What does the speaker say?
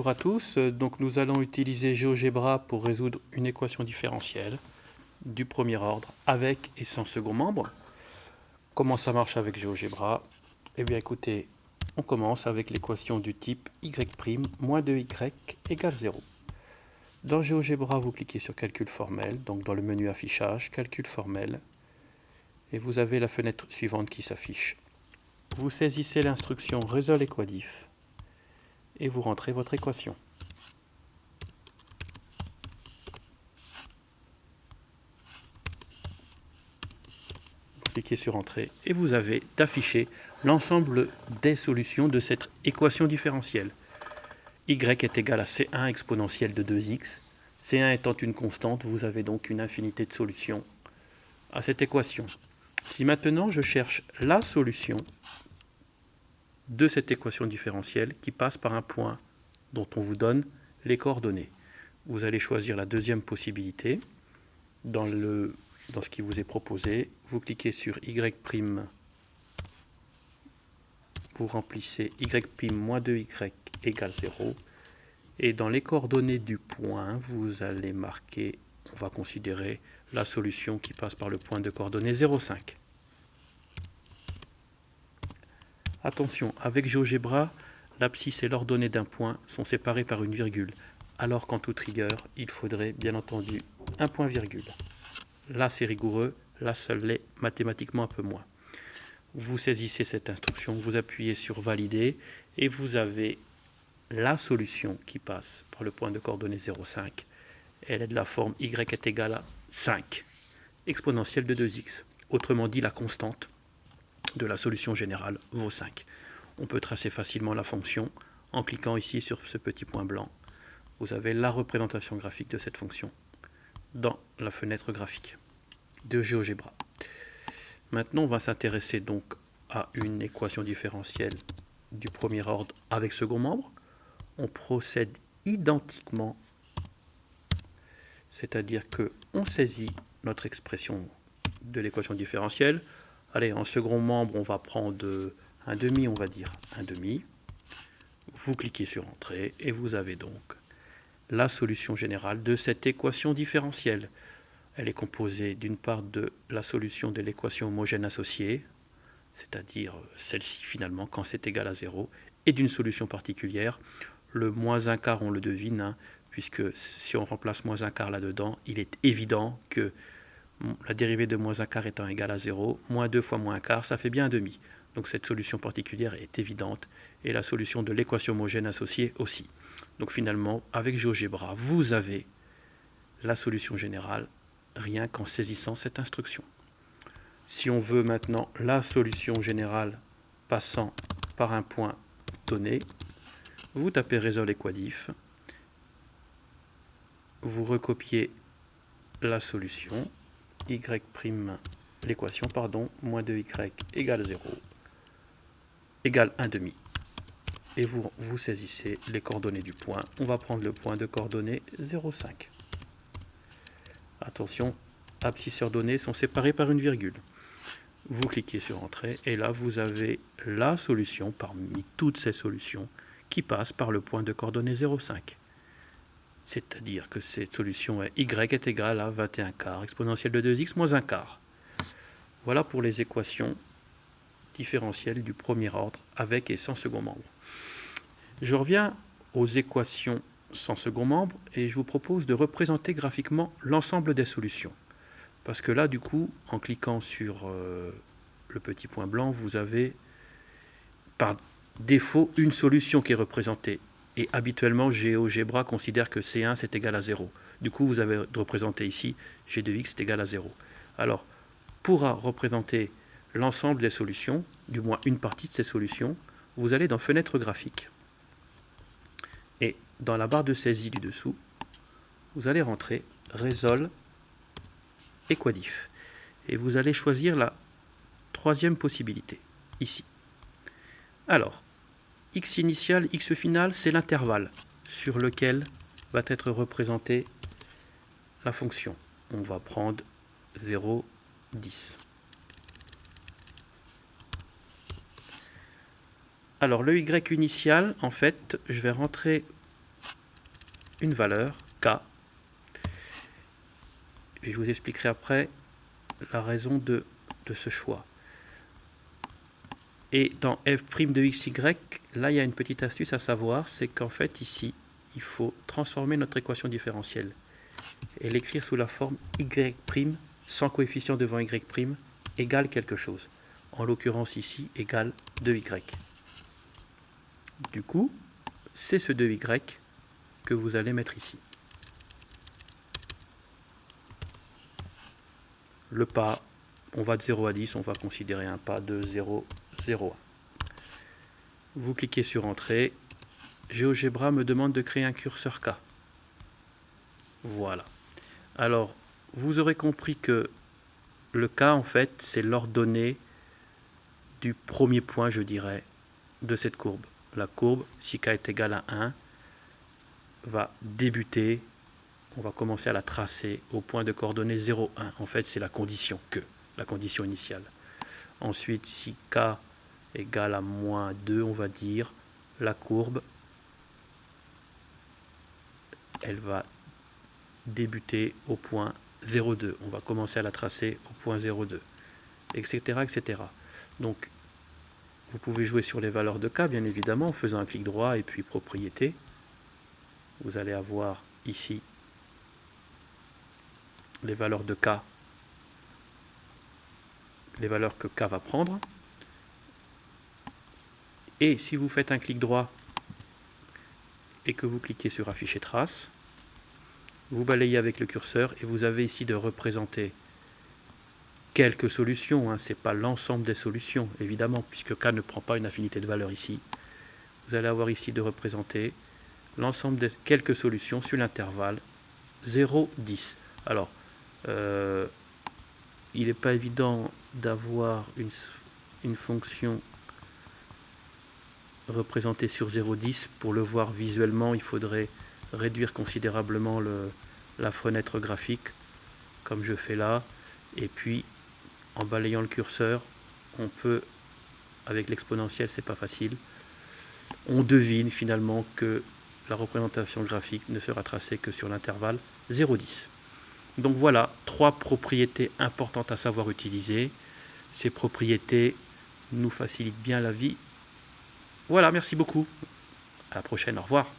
Bonjour à tous, donc nous allons utiliser GeoGebra pour résoudre une équation différentielle du premier ordre avec et sans second membre. Comment ça marche avec GeoGebra? Eh bien écoutez, on commence avec l'équation du type y' moins 2y égale 0. Dans GeoGebra, vous cliquez sur calcul formel, donc dans le menu affichage, calcul formel, et vous avez la fenêtre suivante qui s'affiche. Vous saisissez l'instruction résolve équadif et vous rentrez votre équation. Vous cliquez sur Entrée et vous avez d'afficher l'ensemble des solutions de cette équation différentielle. Y est égal à C1 exponentielle de 2x. C1 étant une constante, vous avez donc une infinité de solutions à cette équation. Si maintenant je cherche la solution de cette équation différentielle qui passe par un point dont on vous donne les coordonnées, vous allez choisir la deuxième possibilité. Dans ce qui vous est proposé, vous cliquez sur y', vous remplissez y' moins 2y égale 0, et dans les coordonnées du point, vous allez marquer, on va considérer la solution qui passe par le point de coordonnées 0,5. Attention, avec GeoGebra, l'abscisse et l'ordonnée d'un point sont séparées par une virgule, alors qu'en toute rigueur, il faudrait bien entendu un point virgule. Là c'est rigoureux, là ça l'est mathématiquement un peu moins. Vous saisissez cette instruction, vous appuyez sur valider et vous avez la solution qui passe par le point de coordonnées 0,5. Elle est de la forme y est égal à 5 exponentielle de 2x. Autrement dit, la constante de la solution générale vaut 5. On peut tracer facilement la fonction en cliquant ici sur ce petit point blanc. Vous avez la représentation graphique de cette fonction dans la fenêtre graphique de GeoGebra. Maintenant, on va s'intéresser donc à une équation différentielle du premier ordre avec second membre. On procède identiquement, c'est-à-dire qu'on saisit notre expression de l'équation différentielle. Allez, en second membre, on va prendre un demi, on va dire un demi. Vous cliquez sur Entrée et vous avez donc la solution générale de cette équation différentielle. Elle est composée d'une part de la solution de l'équation homogène associée, c'est-à-dire celle-ci finalement quand c'est égal à 0, et d'une solution particulière. Le moins un quart, on le devine, hein, puisque si on remplace moins un quart là-dedans, il est évident que la dérivée de moins un quart étant égale à 0, moins 2 fois moins un quart, ça fait bien un demi. Donc cette solution particulière est évidente, et la solution de l'équation homogène associée aussi. Donc finalement, avec GeoGebra, vous avez la solution générale, rien qu'en saisissant cette instruction. Si on veut maintenant la solution générale passant par un point donné, vous tapez résolve équadif, vous recopiez la solution, l'équation, moins 2y égale 0, égale 1 demi. Et vous saisissez les coordonnées du point. On va prendre le point de coordonnées 0,5. Attention, abscisse et ordonnées sont séparées par une virgule. Vous cliquez sur Entrée et là vous avez la solution parmi toutes ces solutions qui passe par le point de coordonnées 0,5. C'est-à-dire que cette solution est y est égal à 21 quarts exponentielle de 2x moins 1 quart. Voilà pour les équations différentielles du premier ordre avec et sans second membre. Je reviens aux équations sans second membre et je vous propose de représenter graphiquement l'ensemble des solutions. Parce que là, du coup, en cliquant sur le petit point blanc, vous avez par défaut une solution qui est représentée. Et habituellement, GeoGebra considère que C1 c'est égal à 0. Du coup, vous avez représenté ici G de x est égal à 0. Alors, pour représenter l'ensemble des solutions, du moins une partie de ces solutions, vous allez dans Fenêtre graphique. Et dans la barre de saisie du dessous, vous allez rentrer Résolve équadif. Et vous allez choisir la troisième possibilité, ici. Alors, x initial, x final, c'est l'intervalle sur lequel va être représentée la fonction. On va prendre 0, 10. Alors, le y initial, en fait, je vais rentrer une valeur, k, et je vous expliquerai après la raison de ce choix. Et dans f' de xy, là il y a une petite astuce à savoir, c'est qu'en fait ici, il faut transformer notre équation différentielle et l'écrire sous la forme y' sans coefficient devant y' égale quelque chose. En l'occurrence ici, égale 2y. Du coup, c'est ce 2y que vous allez mettre ici. Le pas, on va de 0 à 10, on va considérer un pas de 0, 0, 1. Vous cliquez sur Entrée. GeoGebra me demande de créer un curseur K. Voilà. Alors, vous aurez compris que le K, en fait, c'est l'ordonnée du premier point, je dirais, de cette courbe. La courbe, si K est égal à 1, va débuter, on va commencer à la tracer au point de coordonnées 0, 1. En fait, c'est la condition que, la condition initiale. Ensuite, si K égale à moins 2, on va dire, la courbe, elle va débuter au point 0,2. On va commencer à la tracer au point 0,2, etc., etc. Donc, vous pouvez jouer sur les valeurs de K, bien évidemment, en faisant un clic droit et puis propriété. Vous allez avoir ici les valeurs de K, les valeurs que K va prendre. Et si vous faites un clic droit et que vous cliquez sur afficher trace, vous balayez avec le curseur et vous avez ici de représenter quelques solutions, hein. Ce n'est pas l'ensemble des solutions, évidemment, puisque K ne prend pas une infinité de valeurs ici. Vous allez avoir ici de représenter l'ensemble des quelques solutions sur l'intervalle 0, 10. Alors, il n'est pas évident d'avoir une fonction représentée sur 0, 10. Pour le voir visuellement, il faudrait réduire considérablement la fenêtre graphique, comme je fais là. Et puis, en balayant le curseur, on peut, avec l'exponentielle, c'est pas facile, on devine finalement que la représentation graphique ne sera tracée que sur l'intervalle 0,10. Donc voilà, 3 propriétés importantes à savoir utiliser. Ces propriétés nous facilitent bien la vie. Voilà, merci beaucoup. À la prochaine, au revoir.